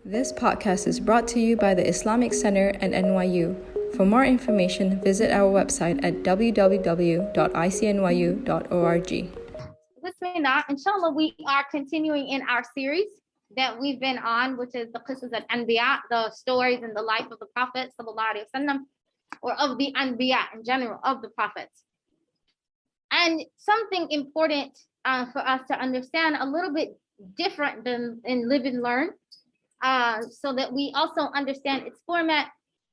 This podcast is brought to you by the Islamic Center and NYU. For more information, visit our website at www.icnyu.org. Bismillah, inshallah, we are continuing in our series that we've been on, which is the Qisas al-Anbiya, the stories in the life of the Prophet, sallallahu alaihi wasallam, or of the Anbiya in general, of the prophets. And something important for us to understand, a little bit different than in Live and Learn, so that we also understand its format.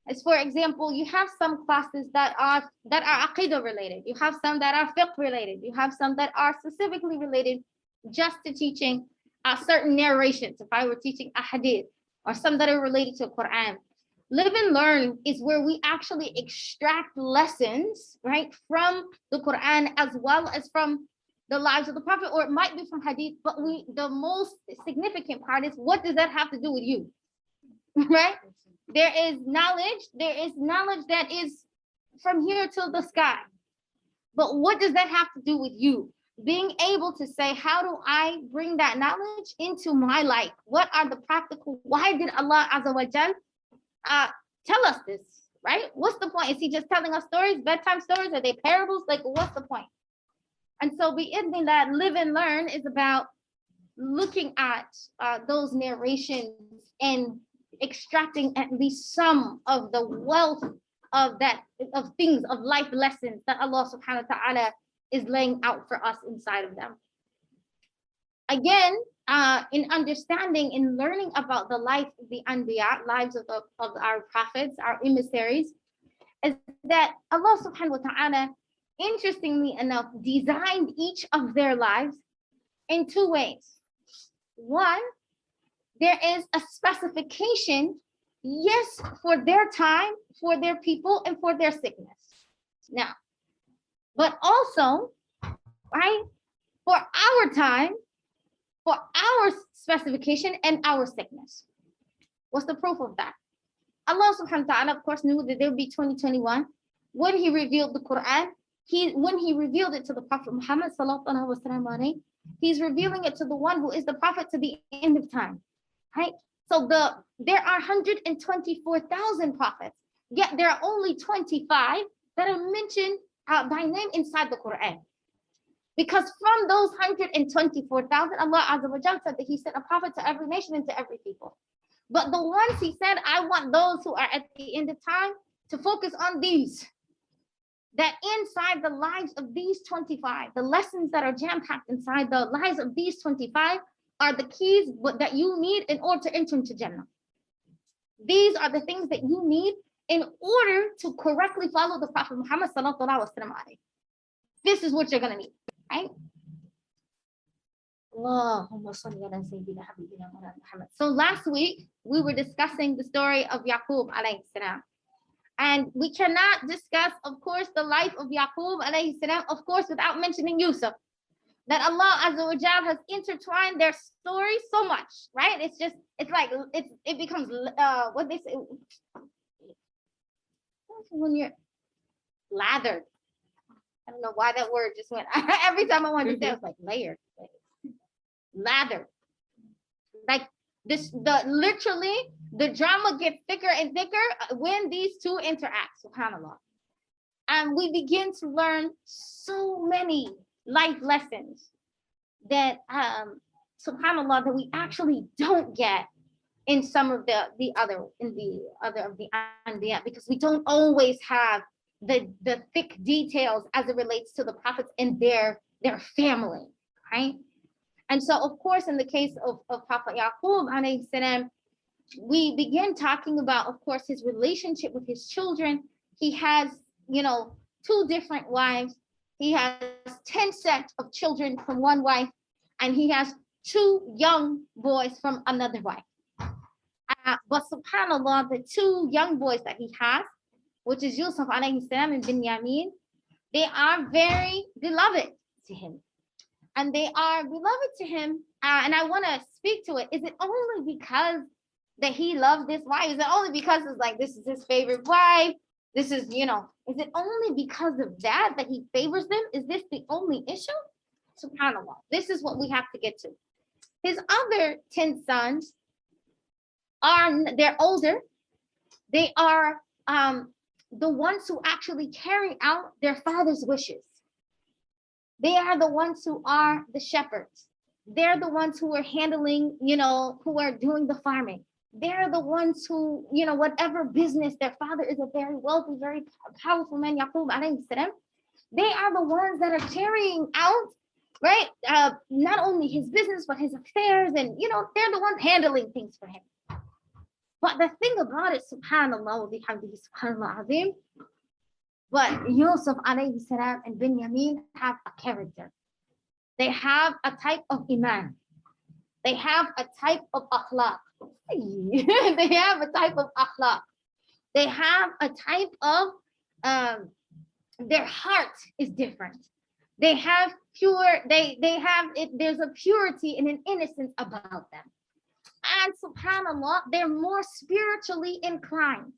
As for example, you have some classes that are aqidah related. You have some that are fiqh related. You have some that are specifically related just to teaching certain narrations. If I were teaching a hadith, or some that are related to Quran. Live and Learn is where we actually extract lessons, right, from the Quran as well as from the lives of the Prophet, or it might be from hadith, but the most significant part is, what does that have to do with you, right? There is knowledge that is from here till the sky. But what does that have to do with you? Being able to say, how do I bring that knowledge into my life? What are the practical, why did Allah Azza wa Jal tell us this, right? What's the point? Is he just telling us stories, bedtime stories? Are they parables? Like, what's the point? And so that Live and Learn is about looking at those narrations and extracting at least some of the wealth of things, of life lessons that Allah subhanahu wa ta'ala is laying out for us inside of them. Again, in understanding, in learning about the life of the Anbiya, lives of our prophets, our emissaries, is that Allah subhanahu wa ta'ala, interestingly enough, designed each of their lives in two ways. One, there is a specification, yes, for their time, for their people, and for their sickness. Now, but also, right, for our time, for our specification and our sickness. What's the proof of that? Allah subhanahu wa ta'ala, of course, knew that there would be 2021 when he revealed the Quran. When he revealed it to the Prophet Muhammad sallallahu alaihi wasallam, he's revealing it to the one who is the Prophet to the end of time, right? So there are 124,000 prophets, yet there are only 25 that are mentioned by name inside the Quran. Because from those 124,000, Allah Azza wa Jalla said that he sent a prophet to every nation and to every people. But the ones he said, I want those who are at the end of time to focus on these. That inside the lives of these 25, the lessons that are jam-packed inside the lives of these 25 are the keys that you need in order to enter into Jannah. These are the things that you need in order to correctly follow the Prophet Muhammad sallallahu alaihi wasallam. This is what you're gonna need, right? So last week we were discussing the story of Yaqub alayhi salam. And we cannot discuss, of course, the life of Yaqub alayhi salam, of course, without mentioning Yusuf. That Allah Azza wa Jal has intertwined their story so much, right? It becomes what they say when you're lathered. I don't know why that word just went. Every time I wanted to say it, was like layered, lathered. Like this, literally, the drama gets thicker and thicker when these two interact, subhanAllah. And we begin to learn so many life lessons that, subhanAllah, that we actually don't get in some of the other of the Anbiya, because we don't always have the thick details as it relates to the prophets and their family, right? And so, of course, in the case of Prophet Yaqub alayhi salam, we begin talking about, of course, his relationship with his children. He has, 2 different wives. He has 10 sets of children from one wife, and he has 2 young boys from another wife. But subhanAllah, the 2 young boys that he has, which is Yusuf alayhi salam and Binyamin, they are very beloved to him. And they are beloved to him. And I want to speak to it. Is it only because that he loves this wife? Is it only because it's like, this is his favorite wife? This is, is it only because of that he favors them? Is this the only issue? SubhanAllah. This is what we have to get to. His other 10 sons they're older. They are the ones who actually carry out their father's wishes. They are the ones who are the shepherds. They're the ones who are handling, who are doing the farming. They're the ones who, whatever business, their father is a very wealthy, very powerful man, Yaqub alayhi salam. They are the ones that are carrying out, right? Not only his business, but his affairs. And, they're the ones handling things for him. But the thing about it, subhanallah wa bihamdihi, subhanallah azim, but Yusuf alayhi salam and Binyamin have a character. They have a type of iman. They have a type of akhlaq. They have a type of akhlaq. They have a type of, their heart is different. They have there's a purity and an innocence about them. And subhanallah, they're more spiritually inclined.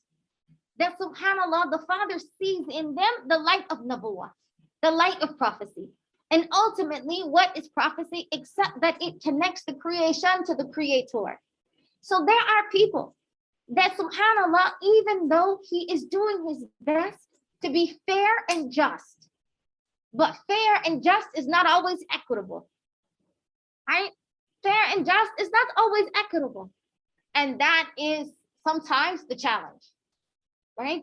That subhanallah, the Father sees in them the light of Nabuwah, the light of prophecy. And ultimately, what is prophecy except that it connects the creation to the creator? So there are people that subhanallah, even though he is doing his best to be fair and just, but fair and just is not always equitable, right? Fair and just is not always equitable. And that is sometimes the challenge, right?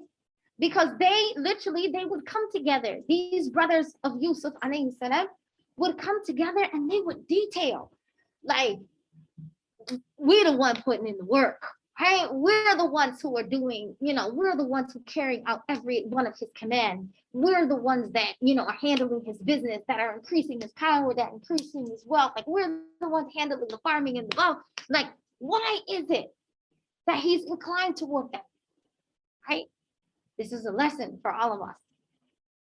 Because they would come together. These brothers of Yusuf alayhi salam would come together and they would detail, like, we're the one putting in the work, right? We're the ones who are doing, we're the ones who carrying out every one of his commands. We're the ones that, are handling his business, that are increasing his power, that increasing his wealth. Like, we're the ones handling the farming and the wealth. Like, why is it that he's inclined toward that, right? This is a lesson for all of us,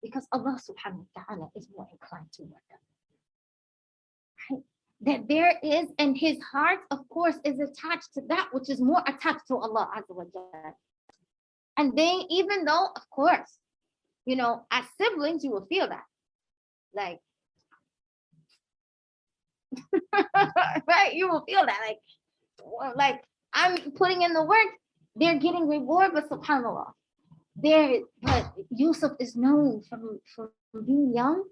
because Allah subhanahu wa ta'ala is more inclined toward them. Right? That there is, and his heart, of course, is attached to that which is more attached to Allah Azza wa Jalla. And they, even though, of course, as siblings, you will feel that. Like, right? You will feel that. Like I'm putting in the work, they're getting reward, but subhanAllah. But Yusuf is known from being young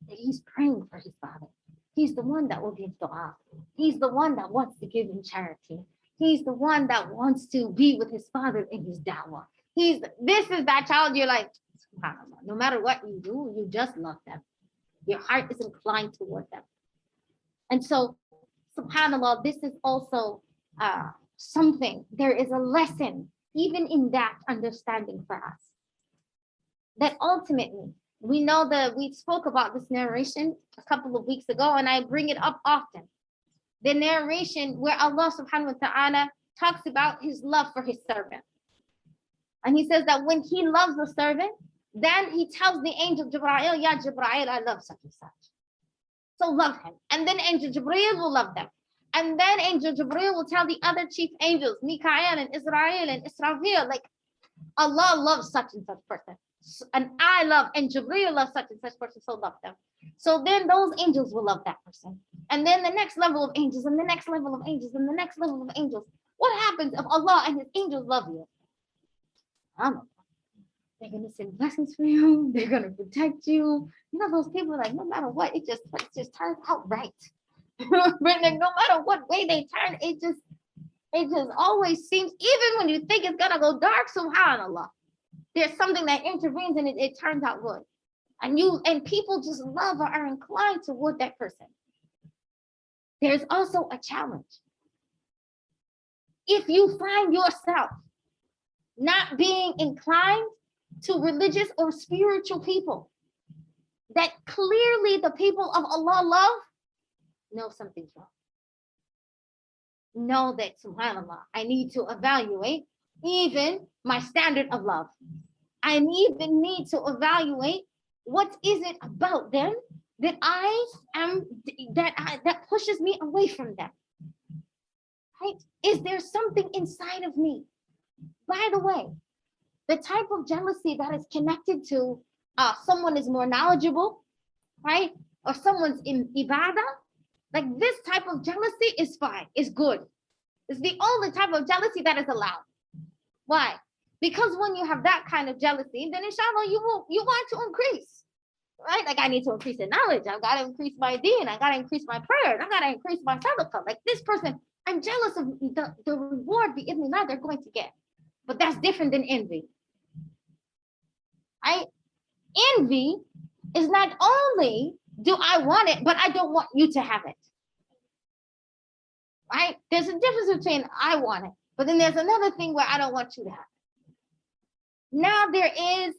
that he's praying for his father. He's the one that will give dawah. He's the one that wants to give in charity. He's the one that wants to be with his father in his dawah. This is that child you're like, subhanAllah, no matter what you do, you just love them. Your heart is inclined toward them. And so, subhanAllah, this is also something, there is a lesson even in that understanding for us. That ultimately, we know that we spoke about this narration a couple of weeks ago, and I bring it up often. The narration where Allah subhanahu wa ta'ala talks about his love for his servant. And he says that when he loves the servant, then he tells the angel Jibreel, Ya Jibreel, I love such and such. So love him. And then angel Jibreel will love them. And then angel Jibreel will tell the other chief angels, Mikael and Israel and Israfil, like, Allah loves such and such person. And I love, and Jibreel loves such and such person, so love them. So then those angels will love that person. And then the next level of angels, and the next level of angels, and the next level of angels. What happens if Allah and his angels love you? They're going to send blessings for you. They're going to protect you. You know, those people, like, no matter what, it just turns out right. But like, no matter what way they turn, it just always seems, even when you think it's going to go dark, subhanAllah, there's something that intervenes and it turns out good. And people just love or are inclined toward that person. There's also a challenge. If you find yourself not being inclined to religious or spiritual people that clearly the people of Allah love, know something's wrong. Know that, subhanAllah, I need to evaluate even my standard of love. I even need to evaluate what is it about them that that pushes me away from them. Right? Is there something inside of me? By the way, the type of jealousy that is connected to someone is more knowledgeable, right? Or someone's in ibadah, like this type of jealousy is fine, is good. It's the only type of jealousy that is allowed. Why? Because when you have that kind of jealousy, then inshallah you want to increase, right? Like I need to increase in knowledge. I've got to increase my deen. I got to increase my prayer. I got to increase my halaqa. Like this person, I'm jealous of the reward they're going to get. But that's different than envy. Right? Envy is not only do I want it, but I don't want you to have it. Right? There's a difference between I want it, but then there's another thing where I don't want you to have it. Now there is,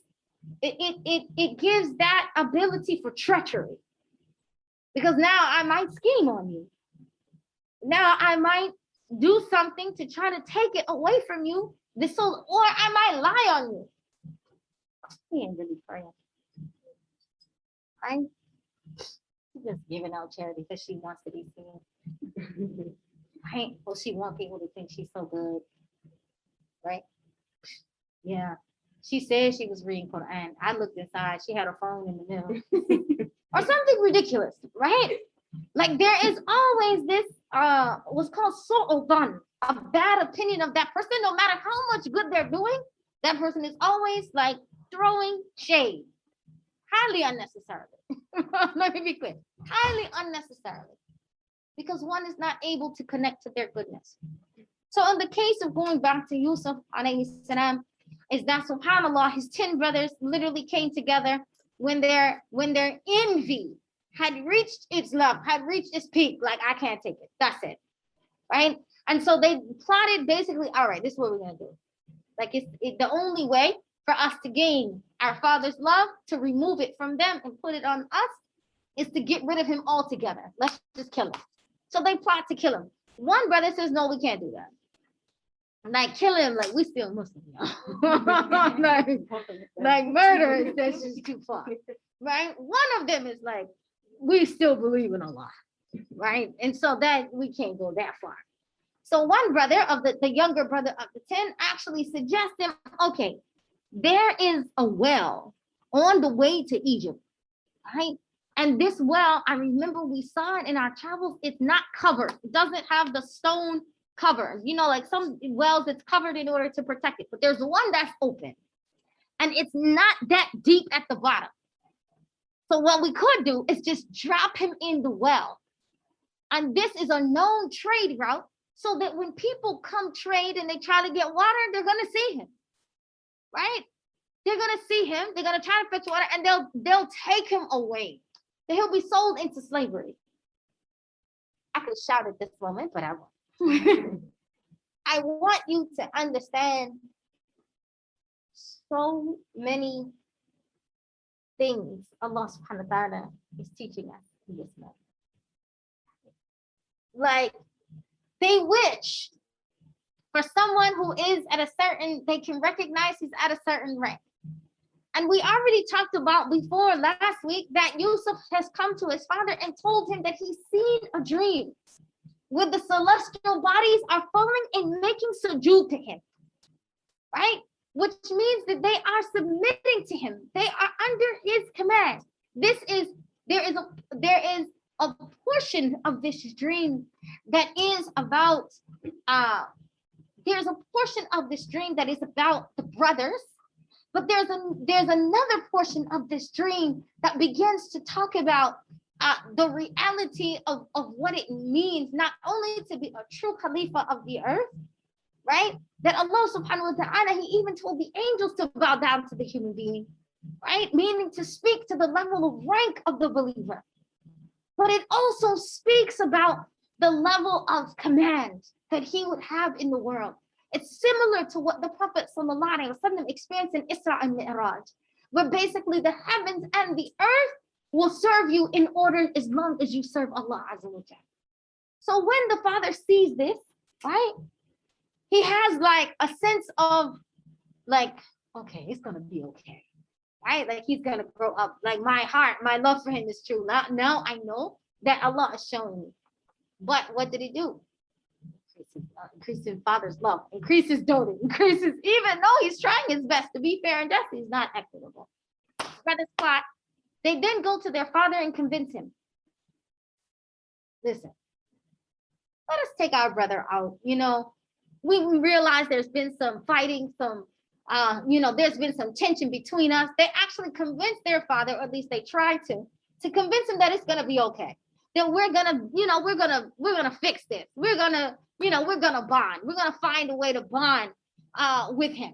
it gives that ability for treachery. Because now I might scheme on you. Now I might do something to try to take it away from you, or I might lie on you. He ain't really praying. Right? She's just giving out charity because she wants to be seen. Right? Well, she wants people to think she's so good. Right? Yeah. She said she was reading Quran. I looked inside. She had her phone in the middle. Or something ridiculous, right? Like there is always this what's called su'udan, a bad opinion of that person, no matter how much good they're doing. That person is always like throwing shade, highly unnecessarily. Let me be clear, highly unnecessarily, because one is not able to connect to their goodness. So in the case of going back to Yusuf alayhi salam, is that subhanallah, his 10 brothers literally came together when their envy had reached its peak. Like, I can't take it. That's it. Right? And so they plotted basically, all right, this is what we're going to do. Like, it's the only way for us to gain our father's love, to remove it from them and put it on us, is to get rid of him altogether. Let's just kill him. So they plot to kill him. One brother says, no, we can't do that. Like, kill him, like, we still Muslim, like murder, that's just too far, right? One of them is like, we still believe in Allah, right? And so that we can't go that far. So one brother of the younger brother of the 10 actually suggests him, okay, there is a well on the way to Egypt, right? And this well, I remember we saw it in our travels, it's not covered. It doesn't have the stone cover. You know, like some wells, it's covered in order to protect it, but there's one that's open and it's not that deep at the bottom. So what we could do is just drop him in the well. And this is a known trade route, so that when people come trade and they try to get water, they're going to see him, right? They're going to see him. They're going to try to fetch water and they'll take him away. Then he'll be sold into slavery. I could shout at this moment, but I won't. I want you to understand so many things Allah subhanahu wa ta'ala is teaching us in this moment. Like, they wish for someone who is at a certain, they can recognize he's at a certain rank. And we already talked about before last week that Yusuf has come to his father and told him that he's seen a dream where the celestial bodies are falling and making sujood to him, right? Which means that they are submitting to him. They are under his command. There is a portion of this dream that is about, there's a portion of this dream that is about the brothers, but there's another portion of this dream that begins to talk about the reality of what it means, not only to be a true Khalifa of the earth, right? That Allah subhanahu wa ta'ala, he even told the angels to bow down to the human being, right? Meaning to speak to the level of rank of the believer. But it also speaks about the level of command that he would have in the world. It's similar to what the Prophet sallallahu alaihi wasallam experienced in Isra and Mi'raj, where basically the heavens and the earth will serve you in order as long as you serve Allah Azza wa Jalla. So when the father sees this, right, he has like a sense of like, okay, it's gonna be okay, right? Like he's gonna grow up. Like my love for him is true. Now I know that Allah is showing me. But what did he do? Increase his father's love, increase his doting, increases, even though he's trying his best to be fair and just, he's not equitable. Brothers plot. They then go to their father and convince him. Listen, let us take our brother out. We realize there's been some fighting, there's been some tension between us. They actually convinced their father, or at least they tried to convince him that it's gonna be okay. That we're gonna fix this. We're gonna bond. We're gonna find a way to bond with him.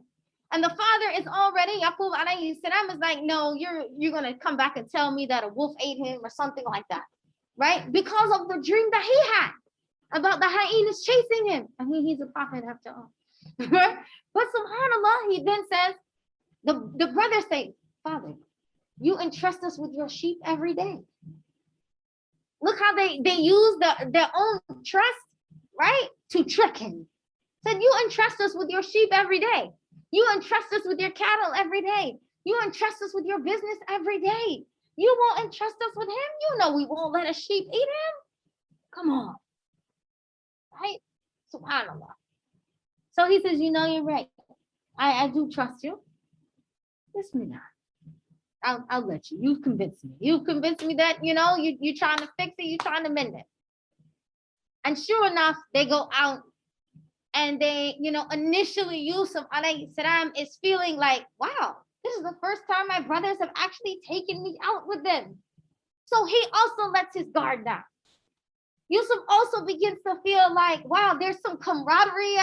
And the father is already, Yaqub alayhi salam is like, no, you're gonna come back and tell me that a wolf ate him or something like that, right? Because of the dream that he had about the hyenas chasing him. I mean, he's a prophet after all. But subhanAllah, he then says, the brothers say, Father, you entrust us with your sheep every day. Look how they use their own trust, right, to trick him. Said, you entrust us with your sheep every day. You entrust us with your cattle every day. You entrust us with your business every day. You won't entrust us with him. You know we won't let a sheep eat him. Come on. Right? SubhanAllah. So he says, you're right. I do trust you. Bismillah. I'll let you. You've convinced me. You've convinced me that, you're trying to fix it. You're trying to mend it. And sure enough, they go out and they, initially Yusuf alayhi salam is feeling like, wow, this is the first time my brothers have actually taken me out with them. So he also lets his guard down. Yusuf also begins to feel like, wow, there's some camaraderie.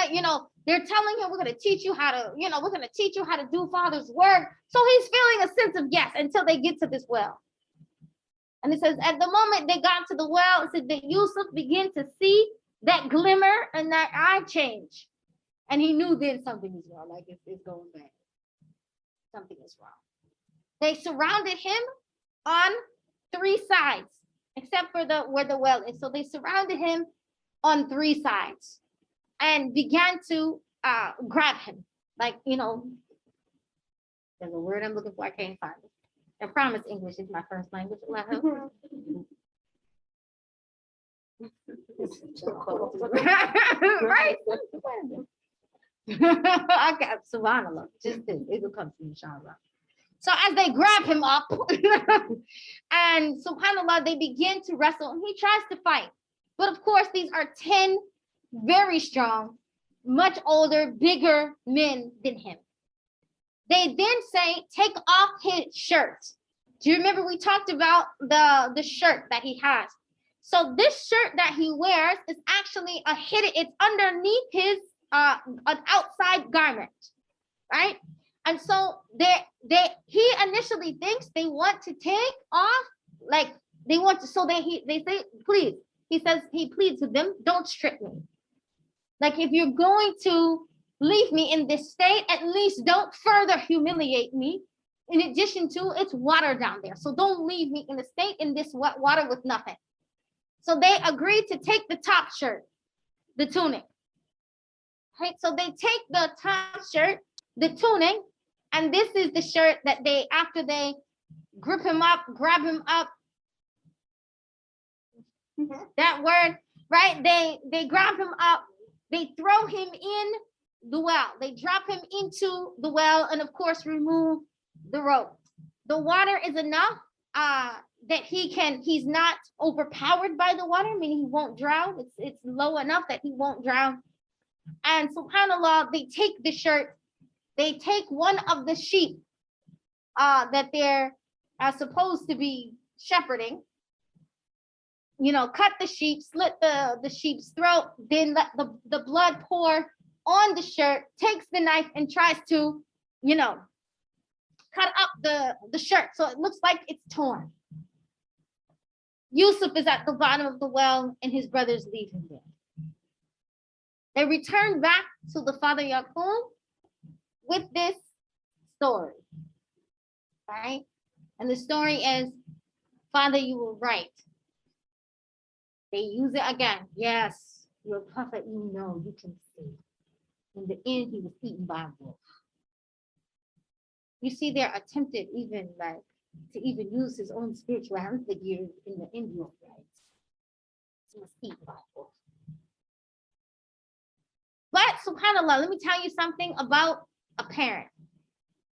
They're telling him, we're going to teach you how to do Father's work. So he's feeling a sense of yes until they get to this well. And it says, at the moment they got to the well, it said that Yusuf began to see that glimmer and that eye change. And he knew then something was wrong, like it's going bad. Something is wrong. They surrounded him on three sides, except for where the well is. So they surrounded him on three sides and began to grab him. Like, there's a word I'm looking for, I can't find it. I promise English is my first language. Right? I got subhanAllah. Just it will come to me, inshallah. So as they grab him up, and subhanAllah, they begin to wrestle, and he tries to fight. But of course, these are 10 very strong, much older, bigger men than him. They then say, take off his shirt. Do you remember we talked about the shirt that he has? So this shirt that he wears is actually it's underneath his an outside garment, right? And so he initially thinks they want to take off, like they want to, so they say, please, he says, he pleads with them, don't strip me. Like if you're going to leave me in this state, at least don't further humiliate me. In addition to, it's water down there. So don't leave me in the state in this wet water with nothing. So they agreed to take the top shirt, the tunic. Right? So they take the top shirt, the tunic, and this is the shirt that after they grab him up, that word, right? They grab him up, they throw him in the well. They drop him into the well and of course remove the rope. The water is enough that he's not overpowered by the water, meaning he won't drown. It's low enough that he won't drown. And subhanAllah, they take the shirt, they take one of the sheep that they're supposed to be shepherding, cut the sheep, slit the sheep's throat, then let the blood pour on the shirt, takes the knife and tries to, cut up the shirt so it looks like it's torn. Yusuf is at the bottom of the well and his brothers leave him there. They return back to the father Yaqub with this story, right? And the story is, Father, you were right. They use it again. Yes, you're a prophet, you can see. In the end, he was eaten by a wolf. You see, they're attempted even to even use his own spirituality gear in the Indian rights. He was eaten by a wolf. But subhanAllah, let me tell you something about a parent.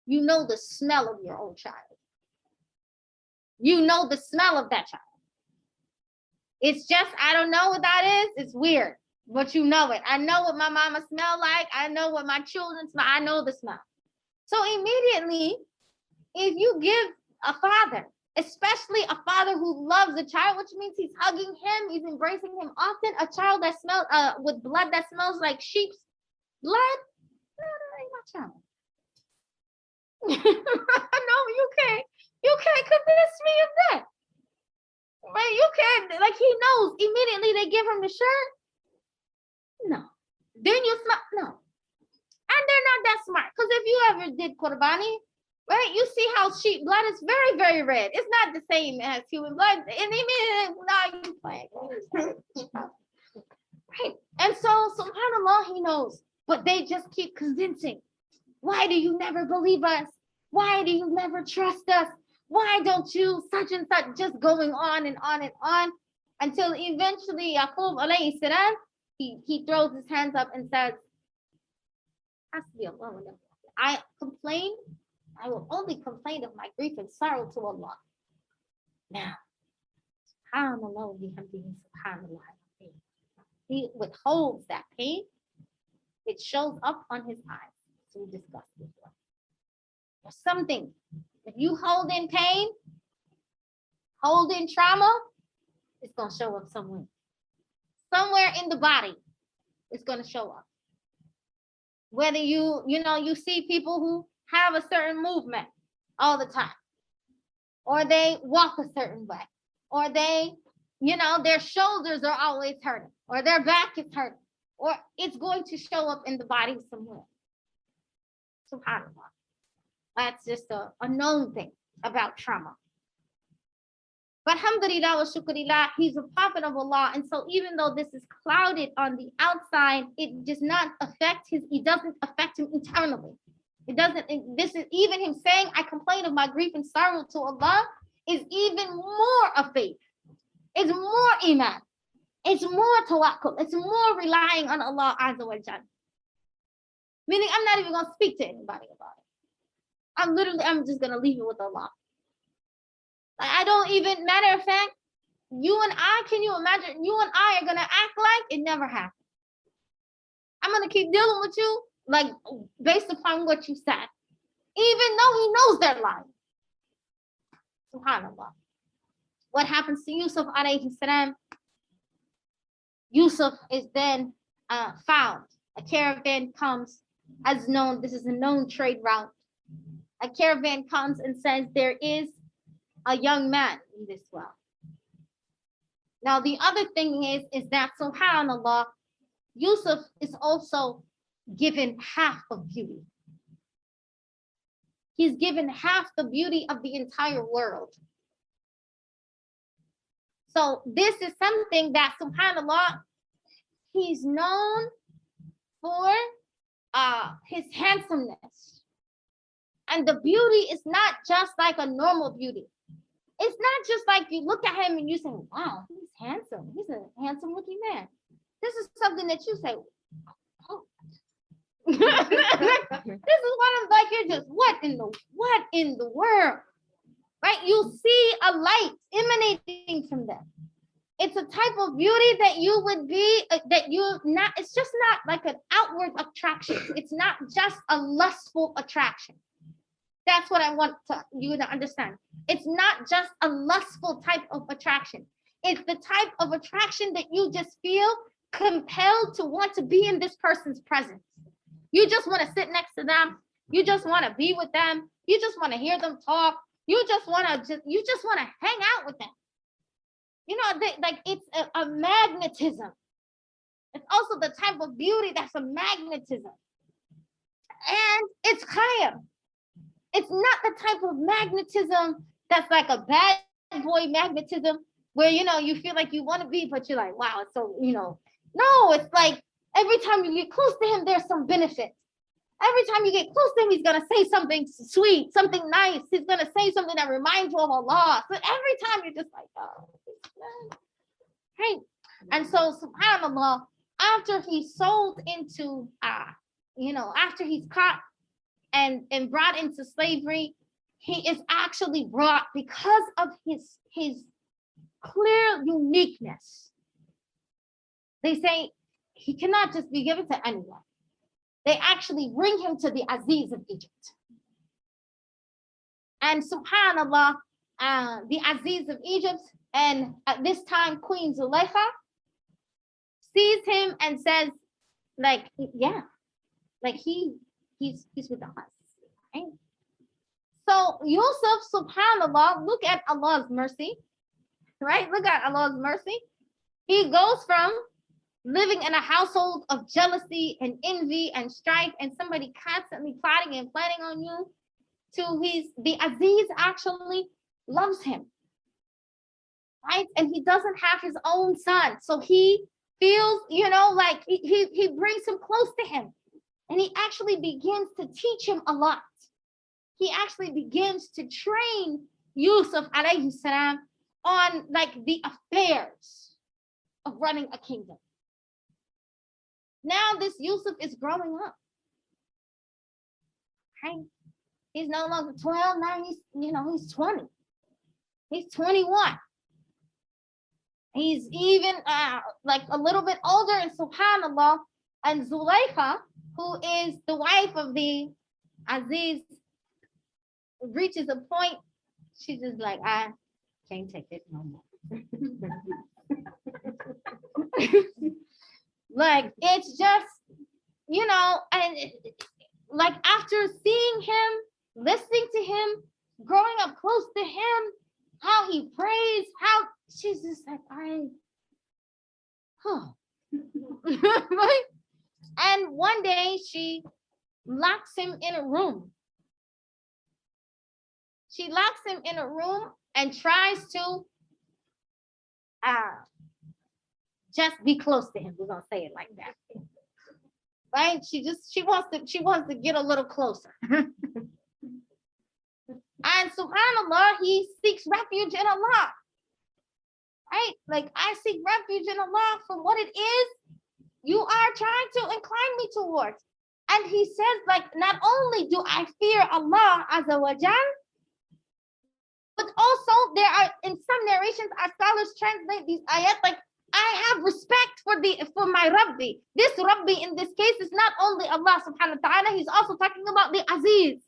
You know the smell of your own child. You know the smell of that child. It's just, I don't know what that is. It's weird. but you know it. I know what my mama smell like. I know what my children smell. I know the smell. So immediately, if you give a father, especially a father who loves a child, which means he's hugging him, he's embracing him often, a child that smells with blood that smells like sheep's blood, no, that ain't my child. No, you can't convince me of that. Right? You can't, like, he knows immediately they give him the shirt. No. Then you smell, no. And they're not that smart. Because if you ever did Qurbani, right, you see how sheep blood is very, very red. It's not the same as human blood. And immediately, now you playing. Right. And so, subhanAllah, he knows. But they just keep convincing. Why do you never believe us? Why do you never trust us? Why don't you such and such, just going on and on and on until eventually Yaqub alayhi salam, he throws his hands up and says, I complain, I will only complain of my grief and sorrow to Allah. Now, subhanallah, subhanallah. He withholds that pain. It shows up on his eyes. So we discussed this one. There's something. If you hold in pain, hold in trauma, it's going to show up somewhere. Somewhere in the body, it's going to show up. Whether you see people who have a certain movement all the time, or they walk a certain way, or they, their shoulders are always hurting, or their back is hurting, or it's going to show up in the body somewhere. SubhanAllah. That's just a known thing about trauma. But alhamdulillah wa shukrillah, he's a prophet of Allah. And so even though this is clouded on the outside, it does not affect it doesn't affect him internally. This is even him saying, I complain of my grief and sorrow to Allah, is even more of faith. It's more iman. It's more tawakkul. It's more relying on Allah Azza wa Jalla. Meaning I'm not even going to speak to anybody about it. I'm just going to leave it with Allah. I don't even, matter of fact, can you imagine, you and I are going to act like it never happened. I'm going to keep dealing with you, like, based upon what you said, even though he knows they're lying. SubhanAllah. What happens to Yusuf alayhi salam? Yusuf is then found. A caravan comes, as known, this is a known trade route. A caravan comes and says there is a young man in this well. Now, the other thing is that, subhanAllah, Yusuf is also given half of beauty. He's given half the beauty of the entire world. So this is something that, subhanAllah, he's known for his handsomeness. And the beauty is not just like a normal beauty. It's not just like you look at him and you say, wow, he's handsome. He's a handsome looking man. This is something that you say, oh. This is one of, like, you're just, what in the world? Right? You see a light emanating from them. It's a type of beauty that you would be, it's just not like an outward attraction. It's not just a lustful attraction. That's what I want you to understand. It's not just a lustful type of attraction. It's the type of attraction that you just feel compelled to want to be in this person's presence. You just want to sit next to them. You just want to be with them. You just want to hear them talk. You just want to hang out with them. It's a magnetism. It's also the type of beauty that's a magnetism. And it's khayr. It's not the type of magnetism that's like a bad boy magnetism where, you feel like you want to be, but you're like, wow, it's so, No, it's like every time you get close to him, there's some benefit. Every time you get close to him, he's going to say something sweet, something nice. He's going to say something that reminds you of Allah. So every time you're just like, oh, right. And so, subhanAllah, after he's sold into, after he's caught and brought into slavery, he is actually brought because of his clear uniqueness. They say he cannot just be given to anyone. They actually bring him to the Aziz of Egypt. And subhanAllah, the Aziz of Egypt, and at this time, Queen Zuleika sees him and says, like, yeah, like he's with us, right? So Yusuf, subhanAllah, look at Allah's mercy, right? Look at Allah's mercy. He goes from living in a household of jealousy and envy and strife and somebody constantly plotting and planning on you to the Aziz actually loves him, right? And he doesn't have his own son. So he feels, like he brings him close to him. And he actually begins to teach him a lot. He actually begins to train Yusuf alayhi salam on like the affairs of running a kingdom. Now this Yusuf is growing up. Right? He's no longer 12, now he's 20. He's 21. He's even like a little bit older, and subhanAllah, and Zuleika, who is the wife of the Aziz, reaches a point, she's just like, I can't take it no more. Like, it's just, and like after seeing him, listening to him, growing up close to him, how he prays, how she's just like, right? And one day she locks him in a room. She locks him in a room and tries to just be close to him. We're gonna say it like that. Right? She wants to get a little closer. And subhanAllah, he seeks refuge in Allah. Right? Like, I seek refuge in Allah from what it is you are trying to incline me towards. And he says, like, not only do I fear Allah Azza wa Jal, but also there are, in some narrations, our scholars translate these ayat like, I have respect for my Rabbi. This Rabbi in this case is not only Allah subhanahu wa ta'ala, he's also talking about the Aziz.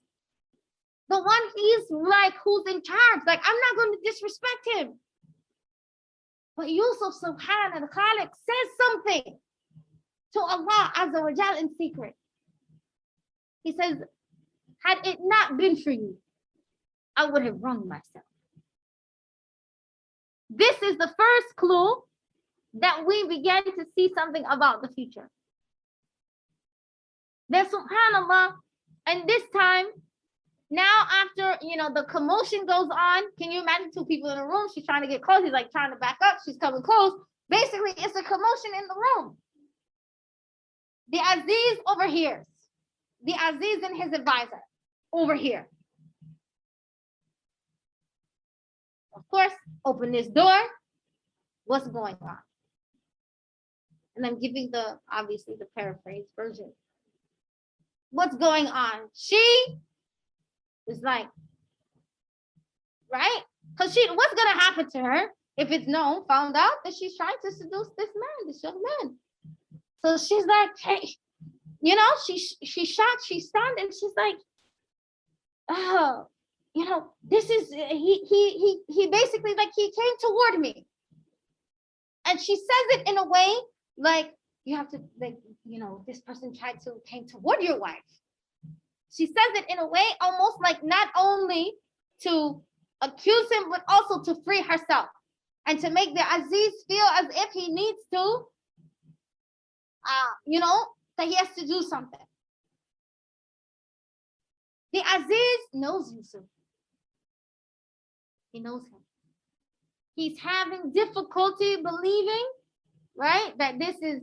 The one he's like, who's in charge. Like, I'm not going to disrespect him. But Yusuf subhanahu wa ta'ala says something to Allah Azza wa Jal in secret. He says, had it not been for you, I would have wronged myself. This is the first clue that we began to see something about the future. Then subhanAllah, and this time, now after, the commotion goes on, can you imagine two people in a room? She's trying to get close. He's like trying to back up. She's coming close. Basically, it's a commotion in the room. The Aziz overhears. The Aziz and his advisor overhear. Of course, open this door. What's going on? And I'm giving obviously the paraphrase version. What's going on? She is like, right? Because what's going to happen to her if it's found out that she's trying to seduce this young man? So she's like, hey, she's shocked, she's stunned, and she's like, oh, this is, he basically, like, he came toward me. And she says it in a way like, you have to, like, this person came toward your wife. She says it in a way almost like not only to accuse him, but also to free herself and to make the Aziz feel as if he needs to, that he has to do something. The Aziz knows Yusuf. He knows him. He's having difficulty believing, right, that this is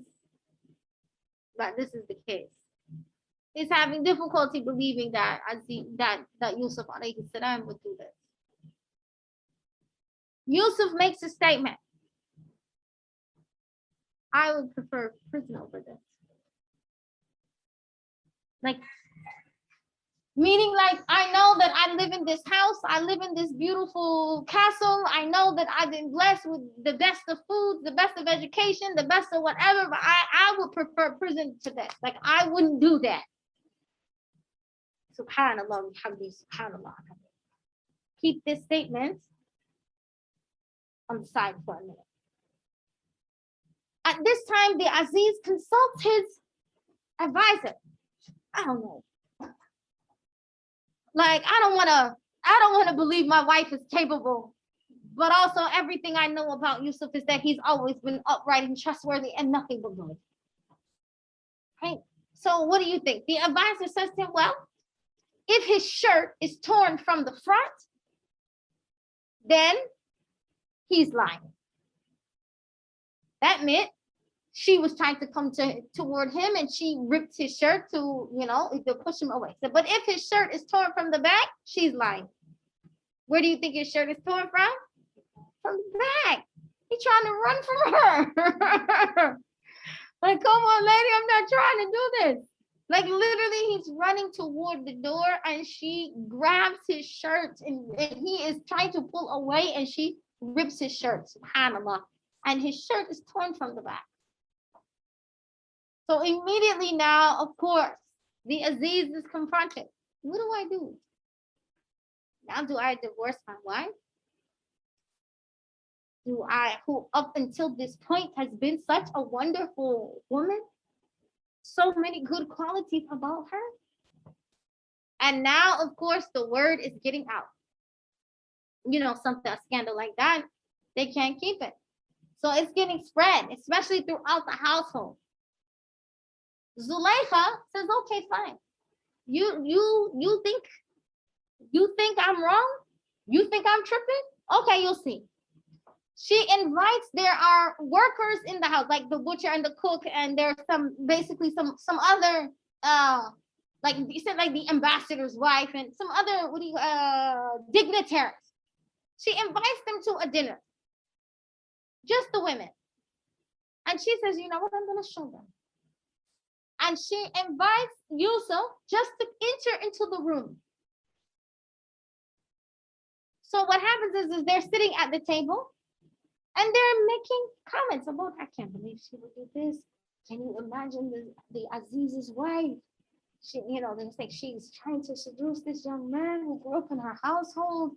the case. He's having difficulty believing that Yusuf alayhi salam would do this. Yusuf makes a statement. I would prefer prison over this. Like, Meaning, like, I know that I live in this house, I live in this beautiful castle, I know that I've been blessed with the best of food, the best of education, the best of whatever, but I would prefer prison to this. Like, I wouldn't do that. Subhanallah, subhanallah. Keep this statement on the side for a minute. At this time, the Aziz consults his advisor. I don't know. Like, I don't want to believe my wife is capable, but also everything I know about Yusuf is that he's always been upright and trustworthy and nothing but good. Right? So what do you think? The advisor says to him, well, if his shirt is torn from the front, then he's lying. That meant she was trying to come toward him and she ripped his shirt to, to push him away. So, but if his shirt is torn from the back, she's lying. Where do you think his shirt is torn from? From the back. He's trying to run from her. Like, come on, lady, I'm not trying to do this. Like, literally, he's running toward the door and she grabs his shirt and he is trying to pull away and she rips his shirt, subhanAllah. And his shirt is torn from the back. So immediately now, of course, the Aziz is confronted. What do I do? Now, do I divorce my wife? Who up until this point has been such a wonderful woman? So many good qualities about her. And now, of course, the word is getting out. A scandal like that, they can't keep it. So it's getting spread, especially throughout the household. Zulaykha says, okay, fine. You think I'm wrong? You think I'm tripping? Okay, you'll see. She invites, there are workers in the house, like the butcher and the cook, and there's some other like you said, like the ambassador's wife and some other dignitaries. She invites them to a dinner. Just the women. And she says, you know what, I'm gonna show them. And she invites Yusuf just to enter into the room. So what happens is they're sitting at the table and they're making comments about, I can't believe she would do this. Can you imagine the Aziz's wife? She, they say she's trying to seduce this young man who grew up in her household.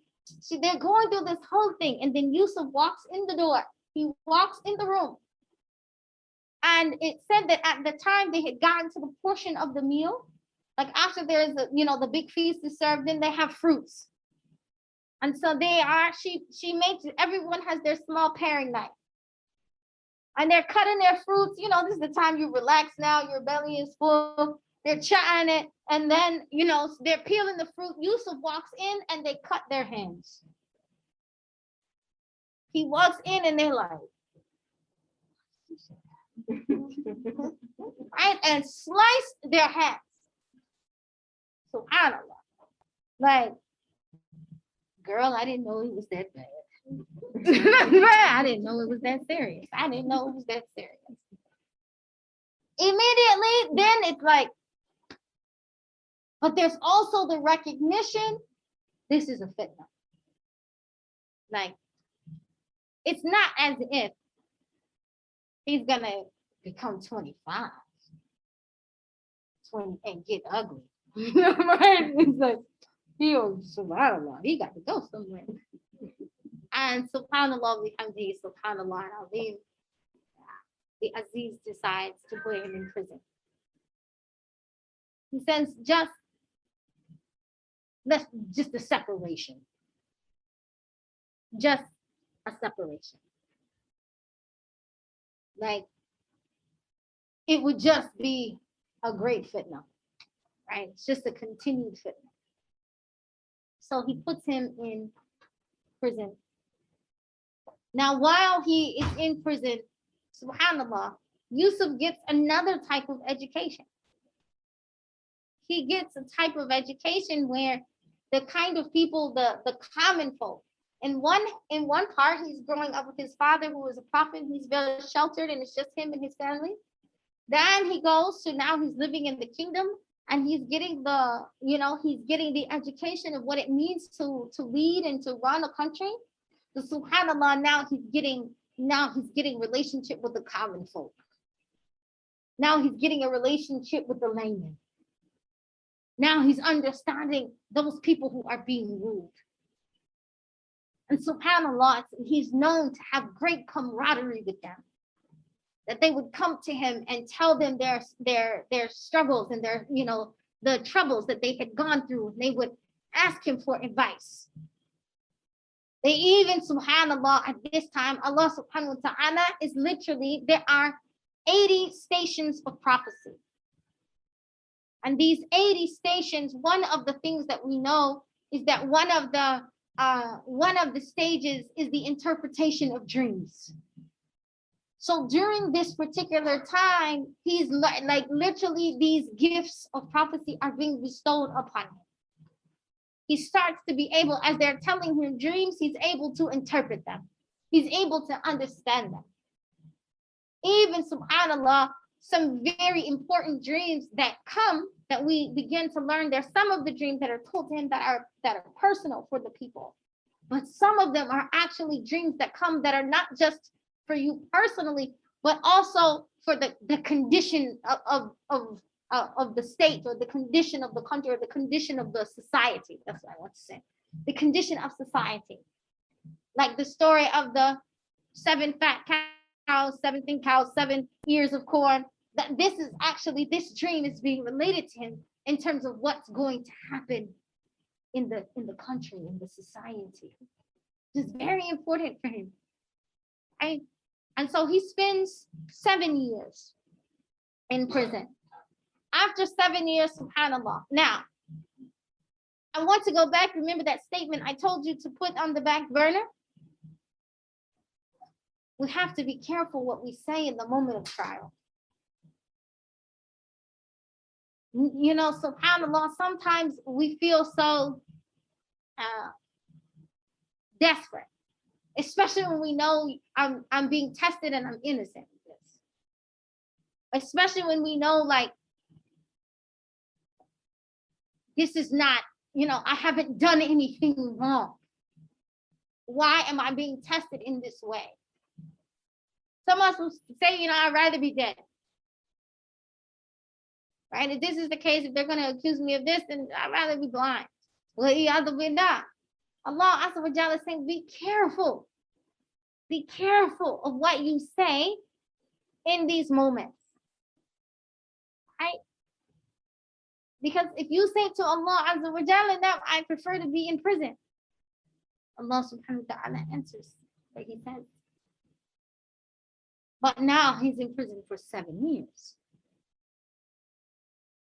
They're going through this whole thing. And then Yusuf walks in the door. He walks in the room. And it said that at the time they had gotten to the portion of the meal, like after there's the big feast is served, then they have fruits. And so she makes, everyone has their small paring knife. And they're cutting their fruits. This is the time you relax now, your belly is full. They're chatting it. And then, they're peeling the fruit. Yusuf walks in and they cut their hands. He walks in and they're like, right? And slice their hands. SubhanAllah. Like, girl, I didn't know it was that bad. I didn't know it was that serious. Immediately, then it's like, but there's also the recognition, this is a fitna. Like, it's not as if he's gonna become 25, 20 and get ugly. Right? It's like, subhanAllah, he got to go somewhere. And subhanAllah, subhanAllah, the Aziz decides to put him in prison. He says, just a separation. Just a separation. Like, it would just be a great fitna, right? It's just a continued fitna. So he puts him in prison. Now, while he is in prison, subhanAllah, Yusuf gets another type of education. He gets a type of education where the kind of people, the common folk, in one part, he's growing up with his father, who is a prophet. He's very sheltered, and it's just him and his family. Then he goes to, now he's living in the kingdom, and he's getting the, he's getting the education of what it means to lead and to run a country. So subhanallah, now he's getting relationship with the common folk. Now he's getting a relationship with the layman. Now he's understanding those people who are being ruled. And subhanallah, he's known to have great camaraderie with them. That they would come to him and tell them their struggles and their, the troubles that they had gone through. And they would ask him for advice. They even, subhanallah, at this time, Allah subhanahu wa ta'ala is literally, there are 80 stations of prophecy. And these 80 stations, one of the things that we know is that one of the stages is the interpretation of dreams. So during this particular time, he's like literally these gifts of prophecy are being bestowed upon him. He starts to be able, as they're telling him dreams, he's able to interpret them. He's able to understand them. Even, subhanallah, some very important dreams that we begin to learn. There's some of the dreams that are told to him that are personal for the people. But some of them are actually dreams that come that are not just for you personally, but also for the condition of the state, or the condition of the country, or the condition of the society. That's what I want to say. The condition of society. Like the story of the 7 fat cows, 7 thin cows, 7 ears of corn. That this dream is being related to him in terms of what's going to happen in the country, in the society. It's very important for him. Right? And so he spends 7 years in prison. After 7 years, subhanallah. Now, I want to go back. Remember that statement I told you to put on the back burner? We have to be careful what we say in the moment of trial. Subhanallah, sometimes we feel so desperate, especially when we know I'm being tested and I'm innocent of this. Especially when we know, like, this is not, I haven't done anything wrong. Why am I being tested in this way? Some of us will say, I'd rather be dead. Right? If this is the case, if they're going to accuse me of this, then I'd rather be blind. Well, Allah Azza wa Jalla is saying, be careful. Be careful of what you say in these moments. Right? Because if you say to Allah Azza wa Jalla, now I prefer to be in prison, Allah subhanahu wa ta'ala answers what he says. But now he's in prison for 7 years.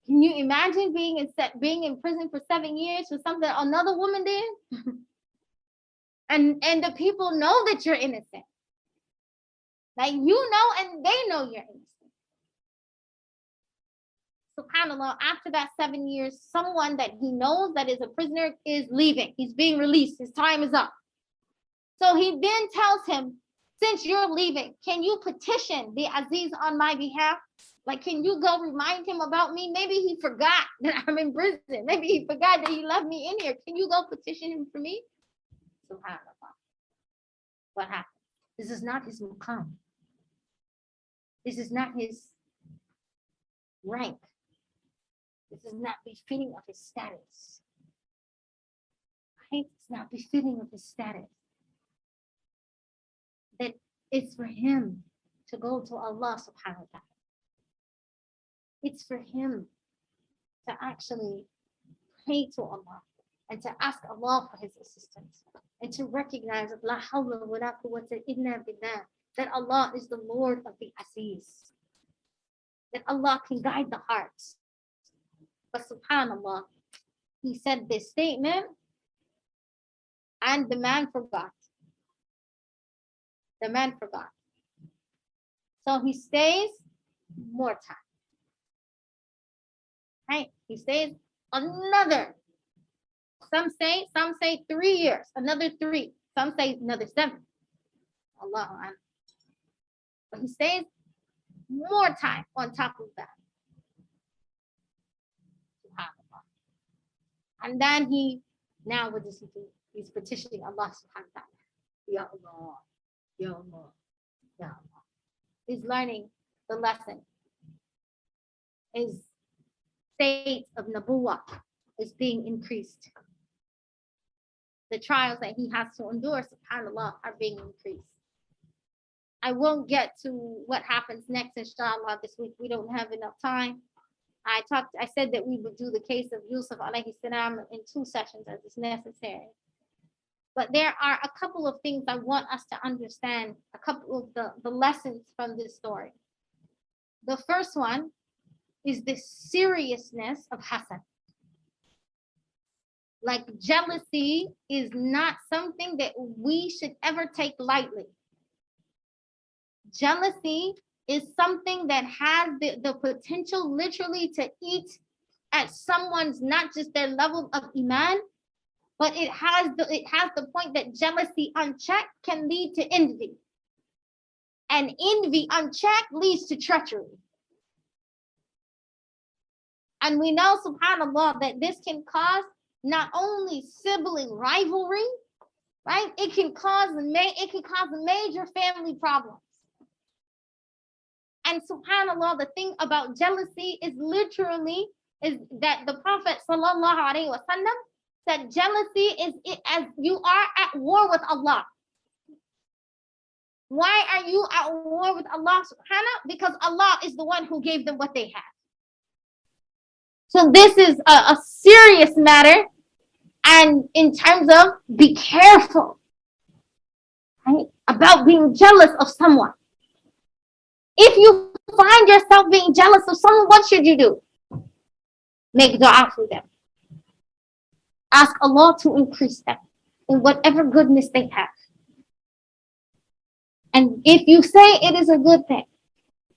Can you imagine being in prison for 7 years for something that another woman did? and the people know that you're innocent. Like, and they know you're innocent. SubhanAllah, after that 7 years, someone that he knows that is a prisoner is leaving. He's being released. His time is up. So he then tells him, since you're leaving, can you petition the Aziz on my behalf? Like, can you go remind him about me? Maybe he forgot that I'm in prison. Maybe he forgot that he left me in here. Can you go petition him for me? SubhanAllah. What happened? This is not his maqam. This is not his rank. This is not befitting of his status. Right? It's not befitting of his status. That it's for him to go to Allah subhanahu wa ta'ala. It's for him to actually pray to Allah and to ask Allah for his assistance and to recognize that La hawla wa la quwwata illa billah, that Allah is the Lord of the Aziz, that Allah can guide the hearts. But subhanallah, he said this statement and the man forgot. The man forgot. So he stays more time. Right? He stays another. Some say 3 years, another 3. Some say another 7. Allah. But he stays more time on top of that. And then what does he do? He's petitioning Allah subhanahu wa ta'ala. Ya Allah, Ya Allah, Ya Allah. He's learning the lesson. His state of nabuwah is being increased. The trials that he has to endure, subhanAllah, are being increased. I won't get to what happens next, inshallah, this week. We don't have enough time. I said that we would do the case of Yusuf alayhi salam in 2 sessions as is necessary. But there are a couple of things I want us to understand, a couple of the lessons from this story. The first one is the seriousness of hasad. Like, jealousy is not something that we should ever take lightly. Jealousy is something that has the potential literally to eat at someone's, not just their level of iman, but it has the point that jealousy unchecked can lead to envy. And envy unchecked leads to treachery. And we know, subhanAllah, that this can cause not only sibling rivalry, right? It can cause major family problems. And subhanAllah, the thing about jealousy is that the Prophet sallallahu alaihi wasallam said jealousy is as you are at war with Allah. Why are you at war with Allah subhanahu? Because Allah is the one who gave them what they have. So this is a serious matter. And in terms of, be careful, right, about being jealous of someone. If you find yourself being jealous of someone, what should you do? Make dua for them. Ask Allah to increase them in whatever goodness they have. And if you say it is a good thing,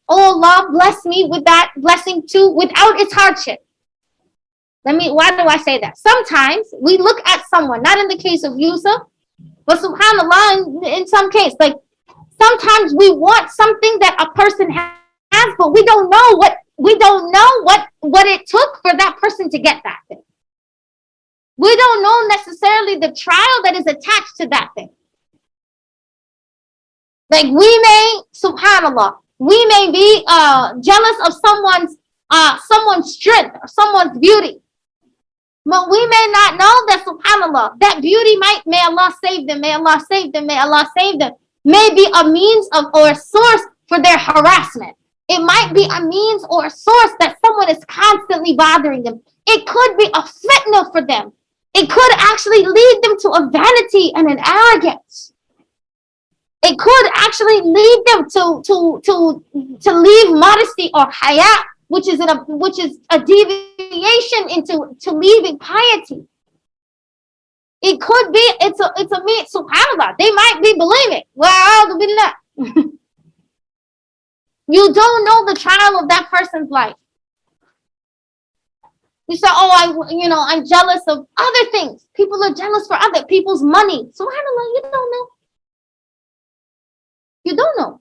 oh Allah, bless me with that blessing too, without its hardship. Why do I say that? Sometimes we look at someone, not in the case of Yusuf, but subhanAllah, in some case, like sometimes we want something that a person has, but we don't know what it took for that person to get that thing. We don't know necessarily the trial that is attached to that thing. Like subhanAllah, we may be jealous of someone's strength or someone's beauty. But we may not know that, subhanAllah, that beauty may Allah save them, may Allah save them, may Allah save them, may be a means of or a source for their harassment. It might be a means or a source that someone is constantly bothering them. It could be a fitna for them. It could actually lead them to a vanity and an arrogance. It could actually lead them to leave modesty or haya, which is a deviation into leaving piety. It could be it's a mean, subhanAllah, they might be bulimic. Wa'adu billah. You don't know the trial of that person's life. You say, oh, I'm jealous of other things. People are jealous for other people's money. Subhanallah, you don't know. You don't know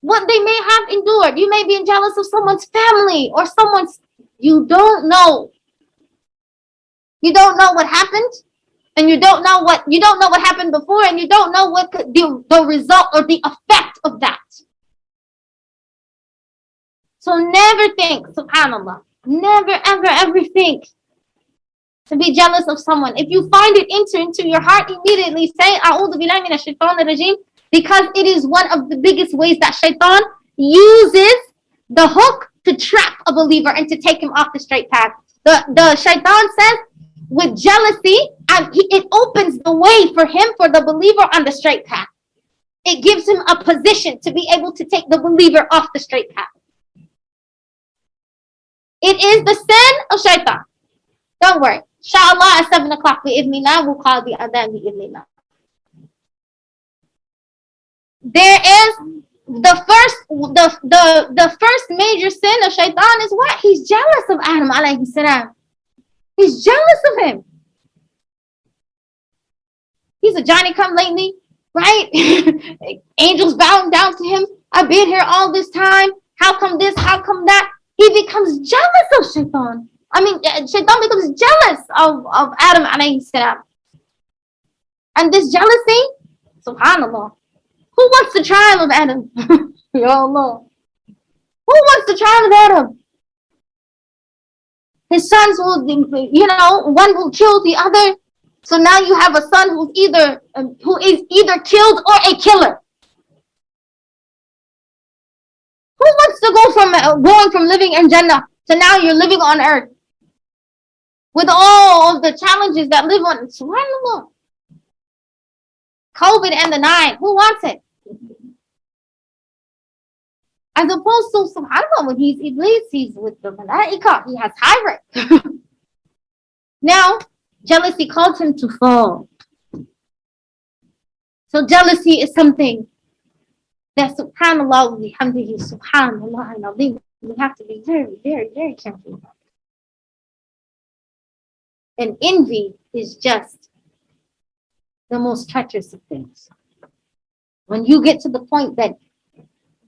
what they may have endured. You may be jealous of someone's family or you don't know. You don't know what happened, and you don't know what happened before, and you don't know what could be the result or the effect of that. So never think, subhanAllah, never, ever think to be jealous of someone. If you find it enter into your heart, immediately say, A'udhu billahi minash shaitanir rajim, because it is one of the biggest ways that shaitan uses the hook to trap a believer and to take him off the straight path. The shaitan says, with jealousy, it opens the way for the believer on the straight path. It gives him a position to be able to take the believer off the straight path. It is the sin of shaitan. Don't worry. Inshallah, at 7 o'clock, bi'idhnillah, we'll call the adhan bi'idhnillah. There is the first major sin of shaitan is what? He's jealous of Adam alayhi salam. He's jealous of him. He's a Johnny come lately, right? Angels bowing down to him. I've been here all this time. How come this? How come that? He becomes jealous of shaitan Shaitan becomes jealous of Adam alayhi salam. And this jealousy, subhanAllah, who wants the trial of Adam? Ya Allah. Who wants the trial of Adam? His sons will, one will kill the other. So now you have a son who is either killed or a killer. Who wants to go from going from living in Jannah to now you're living on earth with all of the challenges that live on? SubhanAllah. COVID and the 9. Who wants it? As opposed to, subhanAllah, when he's Iblis, he's with the Malaika. He has high rank. Now, jealousy caused him to fall. So jealousy is something that, subhanAllah, bihamdihi, subhanAllah, and we have to be very, very, very careful about. And envy is just the most treacherous of things. When you get to the point that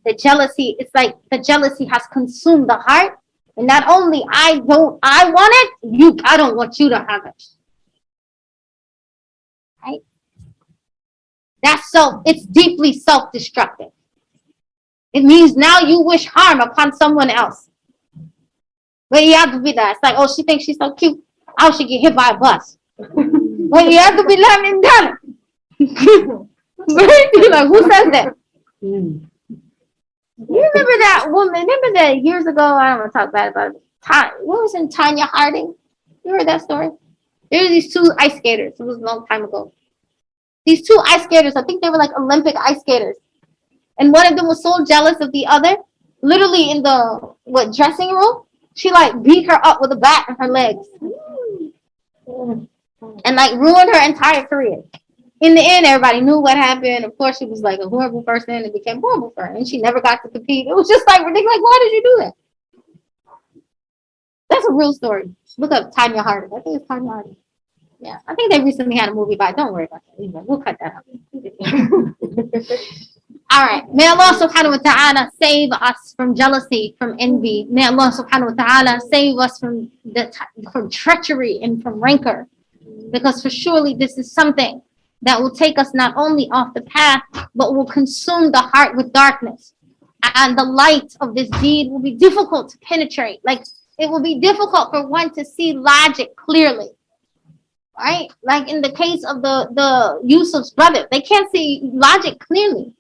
the jealousy, it's like the jealousy has consumed the heart. And not only I want it, I don't want you to have it. Right? It's deeply self-destructive. It means now you wish harm upon someone else. But you have to be that. It's like, oh, she thinks she's so cute. I should get hit by a bus. But you have to be letting it done. Like, who says that? You remember that woman? Remember that years ago? I don't want to talk bad about it. What was in Tanya Harding? You heard that story? There were these two ice skaters. It was a long time ago. These two ice skaters, I think they were like Olympic ice skaters. And one of them was so jealous of the other. Literally in the dressing room, she like beat her up with a bat in her legs. And like ruined her entire career. In the end, everybody knew what happened. Of course, she was like a horrible person. It became horrible for her. And she never got to compete. It was just like ridiculous. Like, why did you do that? That's a real story. Look up Tanya Harding. I think it's Tanya Harding. Yeah, I think they recently had a movie about it. Don't worry about that. We'll cut that out. All right. May Allah subhanahu wa ta'ala save us from jealousy, from envy. May Allah subhanahu wa ta'ala save us from treachery and from rancor. Because for surely this is something that will take us not only off the path, but will consume the heart with darkness. And the light of this deed will be difficult to penetrate. Like, it will be difficult for one to see logic clearly. Right? Like in the case of the Yusuf's brother, they can't see logic clearly.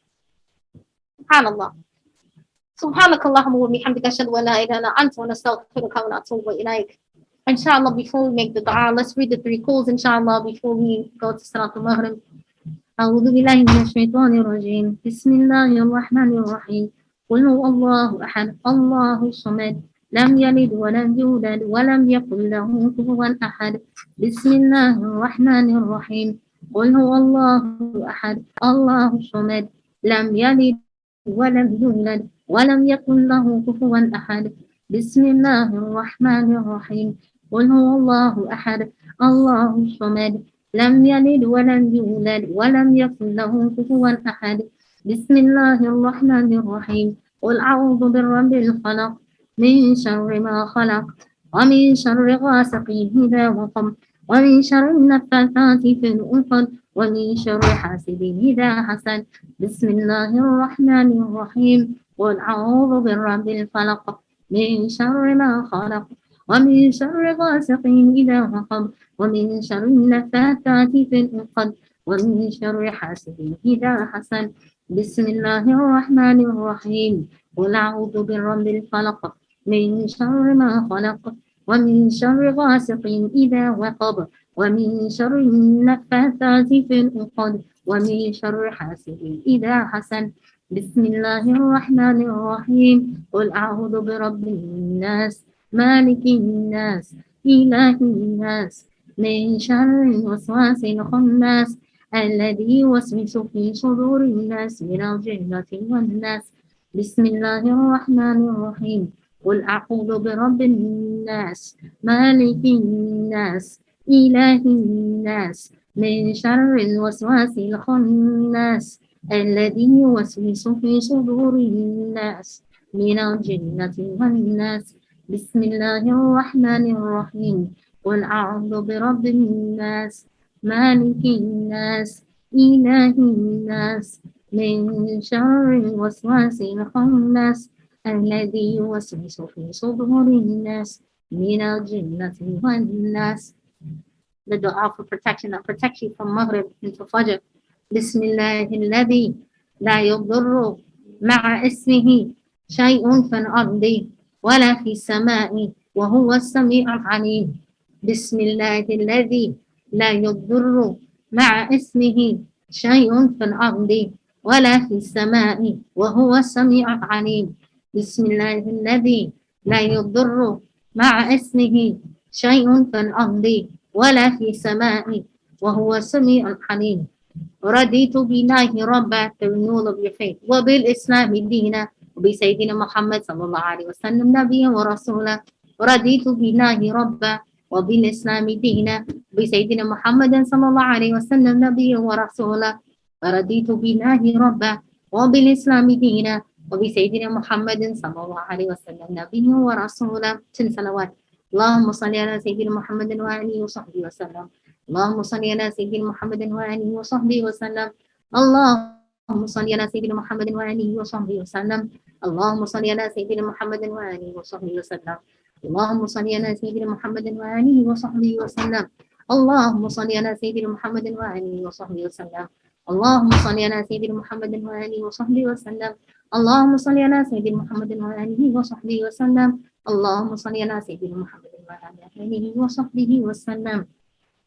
SubhanAllah. Subhanakallahumma wa bihamdika ashhadu an la ilaha illa anta wa nastaghfiruka wa natubu ilayk. Inshallah, before we make the dua, let's read the 3 calls, inshallah, before we go to Salatul Maghrib. أعوذ بالله من الشيطان الرجيم. بسم الله الرحمن الرحيم. قل هو الله أحد الله الصمد لم يلد ولم يولد ولم يكن له كفوا أحد. بسم الله الرحمن الرحيم. قل هو الله أحد الله الصمد لم يلد ولم يولد ولم يكن له كفوا أحد. بسم الله الرحمن الرحيم. قل هو الله أحد الله الصمد لم يلد ولم يولد ولم يكن له كفوا أحد. بسم الله الرحمن الرحيم. قل أعوذ برب الفلق من شر ما خلق ومن شر غاسق إذا وقب ومن شر النفاثات في العقد ومن شر حاسد إذا حسد. بسم الله الرحمن الرحيم. قل أعوذ برب الفلق من شر ما خلق ومن شر غاسق إذا وقب ومن شر النفاثات في العقد ومن شر حاسد إذا حسد. بسم الله الرحمن الرحيم. قل أعوذ برب الفلق من شر ما خلق ومن شر غاسق إذا وقب ومن شر النفاثات في العقد ومن شر حاسد إذا حسد. بسم الله الرحمن الرحيم. قل أعوذ برب الناس مالك الناس إله الناس من شر الوسواس الخناس الذي يوسوس في صدور الناس من الجنة والناس. بسم الله الرحمن الرحيم. قل أعوذ برب الناس مالك الناس إله الناس من شر الوسواس الخناس الذي يوسوس في صدور الناس من الجنة والناس. بسم الله الرحمن الرحيم قل أعوذ برب الناس مالك الناس إله الناس من شر الوسواس الخناس الذي يوسوس في صدور الناس من الجنة والناس. The dua for protection that protects you from Maghrib into Fajr. بسم الله الذي لا يضر مع اسمه شيء في الأرض ولا في السماء وهو السميع العليم. بسم الله الذي لا يضر مع اسمه شيء في الأرض ولا في السماء وهو السميع العليم. بسم الله الذي لا يضر مع اسمه شيء في الأرض ولا في السماء وهو السميع العليم. رضيت بالله ربا, the renewal of your faith, وبالإسلام دينا, وبسيدنا محمد صلى الله عليه وسلم نبيا ورسولا. رضيت بالله ربا وبالإسلام دينا, وبسيدنا محمد صلى الله عليه وسلم نبيا ورسولا. رضيت بالله ربا وبالإسلام دينا, وبسيدنا محمد صلى الله عليه وسلم نبيا ورسولا. 10 صلوات. اللهم صل على سيدنا محمد وآله وصحبه وسلم. اللهم صل على سيدنا محمد وآله وصحبه وسلم. اللهم صل على سيدنا محمد وآله وصحبه وسلم. اللهم صل على سيدنا محمد وآله وصحبه وسلم. اللهم صل على سيدنا محمد وآله وصحبه وسلم. اللهم صل على سيدنا محمد وآله وصحبه وسلم. اللهم صل على سيدنا محمد وآله وصحبه وسلم. اللهم صل على سيدنا محمد وآله وصحبه وسلم. اللهم صل على سيدنا محمد وآله وصحبه وسلم.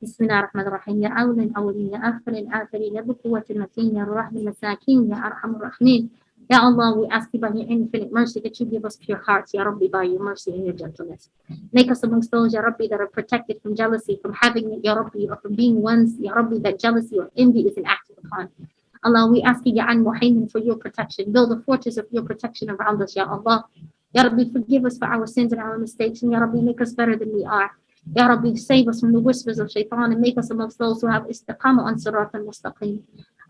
بسم الله الرحمن الرحيم. يا أول الأولين يا آخر الآخرين يا بقوة المتين يا الرحم المساكين يا أرحم الراحمين. Ya Allah, we ask you by your infinite mercy that you give us pure hearts, Ya Rabbi, by your mercy and your gentleness. Make us amongst those, Ya Rabbi, that are protected from jealousy, from having it, Ya Rabbi, or from being ones, Ya Rabbi, that jealousy or envy is enacted upon. Allah, we ask you, Ya Al-Muhaymin, for your protection. Build a fortress of your protection around us, Ya Allah. Ya Rabbi, forgive us for our sins and our mistakes, and Ya Rabbi, make us better than we are. Ya Rabbi, save us from the whispers of shaitan and make us amongst those who have istiqamah on sirat al-mustaqim.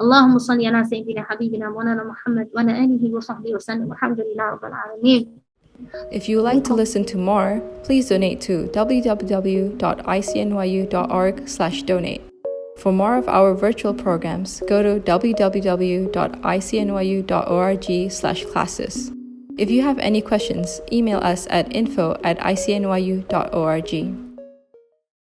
اللهم صل على سيدنا حبيبنا مولانا محمد وعلى آله وصحبه وسلم والحمد لله رب العالمين. If you would like to listen to more, please donate to www.icnyu.org/donate. For more of our virtual programs, go to www.icnyu.org/classes. If you have any questions, email us at info@icnyu.org.